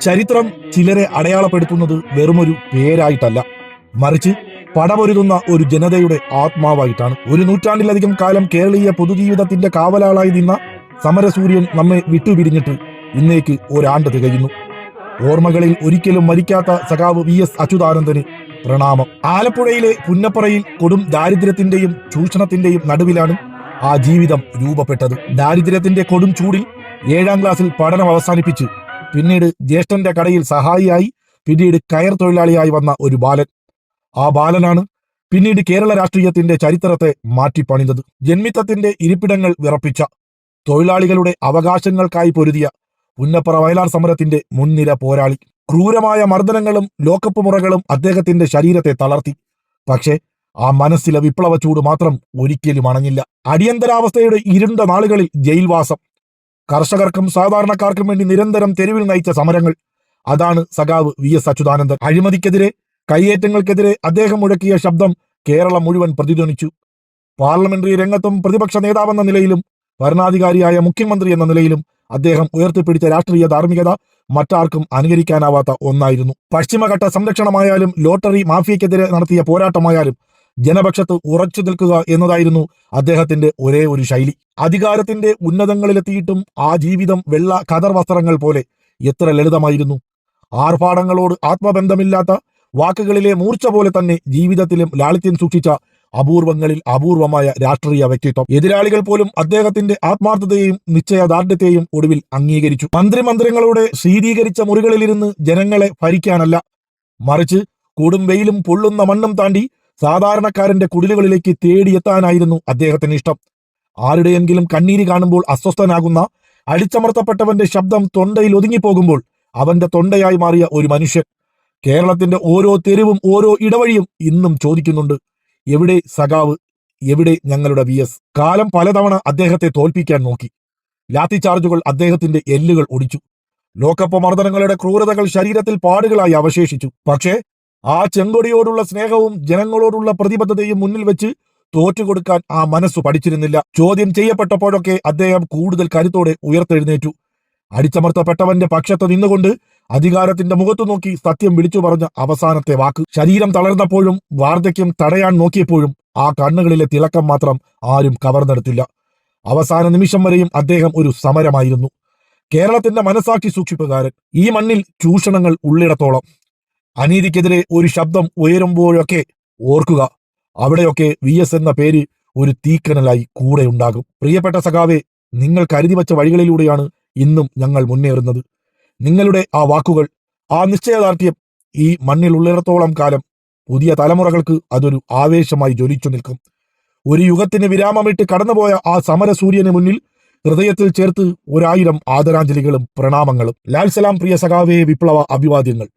ചരിത്രം ചിലരെ അടയാളപ്പെടുത്തുന്നത് വെറുമൊരു പേരായിട്ടല്ല, മറിച്ച് പടപൊരുതുന്ന ഒരു ജനതയുടെ ആത്മാവായിട്ടാണ്. ഒരു നൂറ്റാണ്ടിലധികം കാലം കേരളീയ പൊതുജീവിതത്തിന്റെ കാവലാളായി നിന്ന സമരസൂര്യൻ നമ്മെ വിട്ടുപിരിഞ്ഞിട്ട് ഇന്നേക്ക് ഒരാണ്ട് തികയുന്നു. ഓർമ്മകളിൽ ഒരിക്കലും മരിക്കാത്ത സഖാവ് VS അച്യുതാനന്ദന് പ്രണാമം. ആലപ്പുഴയിലെ പുന്നപ്പറയിൽ കൊടും ദാരിദ്ര്യത്തിന്റെയും ചൂഷണത്തിന്റെയും നടുവിലാണ് ആ ജീവിതം രൂപപ്പെട്ടത്. ദാരിദ്ര്യത്തിന്റെ കൊടും ചൂടിൽ 7ാം ക്ലാസ്സിൽ പഠനം അവസാനിപ്പിച്ച് പിന്നീട് ജ്യേഷ്ഠന്റെ കടയിൽ സഹായിയായി, പിന്നീട് കയർ തൊഴിലാളിയായി വന്ന ഒരു ബാലൻ. ആ ബാലനാണ് പിന്നീട് കേരള രാഷ്ട്രീയത്തിന്റെ ചരിത്രത്തെ മാറ്റിപ്പണിതത്. ജന്മിത്തത്തിന്റെ ഇരിപ്പിടങ്ങൾ വിറപ്പിച്ച, തൊഴിലാളികളുടെ അവകാശങ്ങൾക്കായി പൊരുതിയ പുന്നപ്പറ വയലാർ സമരത്തിന്റെ മുൻനിര പോരാളി. ക്രൂരമായ മർദ്ദനങ്ങളും ലോക്കപ്പ് മുറകളും അദ്ദേഹത്തിന്റെ ശരീരത്തെ തളർത്തി. പക്ഷേ ആ മനസ്സിലെ വിപ്ലവ ചൂട് മാത്രം ഒരിക്കലും അണഞ്ഞില്ല. അടിയന്തരാവസ്ഥയുടെ ഇരുണ്ട നാളുകളിൽ ജയിൽവാസം, കർഷകർക്കും സാധാരണക്കാർക്കും വേണ്ടി നിരന്തരം തെരുവിൽ നയിച്ച സമരങ്ങൾ, അതാണ് സഖാവ് VS അച്യുതാനന്ദൻ. അഴിമതിക്കെതിരെ, കയ്യേറ്റങ്ങൾക്കെതിരെ അദ്ദേഹം മുഴക്കിയ ശബ്ദം കേരളം മുഴുവൻ പ്രതിധ്വനിച്ചു. പാർലമെന്ററി രംഗത്തും പ്രതിപക്ഷ നേതാവെന്ന നിലയിലും ഭരണാധികാരിയായ മുഖ്യമന്ത്രി എന്ന നിലയിലും അദ്ദേഹം ഉയർത്തിപ്പിടിച്ച രാഷ്ട്രീയ ധാർമ്മികത മറ്റാർക്കും അനുകരിക്കാനാവാത്ത ഒന്നായിരുന്നു. പശ്ചിമഘട്ട സംരക്ഷണമായാലും ലോട്ടറി മാഫിയക്കെതിരെ നടത്തിയ പോരാട്ടമായാലും ജനപക്ഷത്ത് ഉറച്ചു നിൽക്കുക എന്നതായിരുന്നു അദ്ദേഹത്തിന്റെ ഒരേ ഒരു ശൈലി. അധികാരത്തിന്റെ ഉന്നതങ്ങളിലെത്തിയിട്ടും ആ ജീവിതം വെള്ള ഖദർ വസ്ത്രങ്ങൾ പോലെ എത്ര ലളിതമായിരുന്നു. ആർഭാടങ്ങളോട് ആത്മബന്ധമില്ലാത്ത, വാക്കുകളിലെ മൂർച്ച പോലെ തന്നെ ജീവിതത്തിലും ലാളിത്യം സൂക്ഷിച്ച അപൂർവങ്ങളിൽ അപൂർവമായ രാഷ്ട്രീയ വ്യക്തിത്വം. എതിരാളികൾ പോലും അദ്ദേഹത്തിന്റെ ആത്മാർത്ഥതയെയും നിശ്ചയദാർഢ്യത്തെയും ഒടുവിൽ അംഗീകരിച്ചു. മന്ത്രിമന്ദിരങ്ങളുടെ ശീതീകരിച്ച മുറികളിലിരുന്ന് ജനങ്ങളെ ഭരിക്കാനല്ല, മറിച്ച് കൊടും വെയിലും പൊള്ളുന്ന മണ്ണും താണ്ടി സാധാരണക്കാരന്റെ കുടിലുകളിലേക്ക് തേടിയെത്താനായിരുന്നു അദ്ദേഹത്തിന് ഇഷ്ടം. ആരുടെയെങ്കിലും കണ്ണീര് കാണുമ്പോൾ അസ്വസ്ഥനാകുന്ന, അടിച്ചമർത്തപ്പെട്ടവന്റെ ശബ്ദം തൊണ്ടയിൽ ഒതുങ്ങിപ്പോകുമ്പോൾ അവന്റെ തൊണ്ടയായി മാറിയ ഒരു മനുഷ്യൻ. കേരളത്തിന്റെ ഓരോ തെരുവും ഓരോ ഇടവഴിയും ഇന്നും ചോദിക്കുന്നുണ്ട്, എവിടെ സഖാവ്, എവിടെ ഞങ്ങളുടെ VS? കാലം പലതവണ അദ്ദേഹത്തെ തോൽപ്പിക്കാൻ നോക്കി. ലാത്തി ചാർജുകൾ അദ്ദേഹത്തിന്റെ എല്ലുകൾ ഒടിച്ചു. ലോക്കപ്പ് മർദ്ദനങ്ങളുടെ ക്രൂരതകൾ ശരീരത്തിൽ പാടുകളായി അവശേഷിച്ചു. പക്ഷേ ആ ചെങ്കൊടിയോടുള്ള സ്നേഹവും ജനങ്ങളോടുള്ള പ്രതിബദ്ധതയും മുന്നിൽ വെച്ച് തോറ്റുകൊടുക്കാൻ ആ മനസ്സു പഠിച്ചിരുന്നില്ല. ചോദ്യം ചെയ്യപ്പെട്ടപ്പോഴൊക്കെ അദ്ദേഹം കൂടുതൽ കരുത്തോടെ ഉയർത്തെഴുന്നേറ്റു. അടിച്ചമർത്തപ്പെട്ടവന്റെ പക്ഷത്ത് നിന്നുകൊണ്ട് അധികാരത്തിന്റെ മുഖത്തു നോക്കി സത്യം വിളിച്ചു പറഞ്ഞ അവസാനത്തെ വാക്ക്. ശരീരം തളർന്നപ്പോഴും വാർദ്ധക്യം തടയാൻ നോക്കിയപ്പോഴും ആ കണ്ണുകളിലെ തിളക്കം മാത്രം ആരും കവർന്നെടുത്തില്ല. അവസാന നിമിഷം വരെയും അദ്ദേഹം ഒരു സമരമായിരുന്നു. കേരളത്തിന്റെ മനസാക്ഷി സൂക്ഷിപ്പുകാരൻ. ഈ മണ്ണിൽ ചൂഷണങ്ങൾ ഉള്ളിടത്തോളം, അനീതിക്കെതിരെ ഒരു ശബ്ദം ഉയരുമ്പോഴൊക്കെ ഓർക്കുക, അവിടെയൊക്കെ VS എന്ന പേര് ഒരു തീക്കനലായി കൂടെ ഉണ്ടാകും. പ്രിയപ്പെട്ട സഖാവെ, നിങ്ങൾ കരുതി വച്ച വഴികളിലൂടെയാണ് ഇന്നും ഞങ്ങൾ മുന്നേറുന്നത്. നിങ്ങളുടെ ആ വാക്കുകൾ, ആ നിശ്ചയദാർഢ്യം ഈ മണ്ണിൽ ഉള്ളിടത്തോളം കാലം പുതിയ തലമുറകൾക്ക് അതൊരു ആവേശമായി ജ്വലിച്ചു നിൽക്കും. ഒരു യുഗത്തിന് വിരാമമിട്ട് കടന്നുപോയ ആ സമരസൂര്യന് മുന്നിൽ ഹൃദയത്തിൽ ചേർത്ത് 1000 ആദരാഞ്ജലികളും പ്രണാമങ്ങളും. ലാൽ സലാം പ്രിയ സഖാവേ, വിപ്ലവ അഭിവാദ്യങ്ങൾ.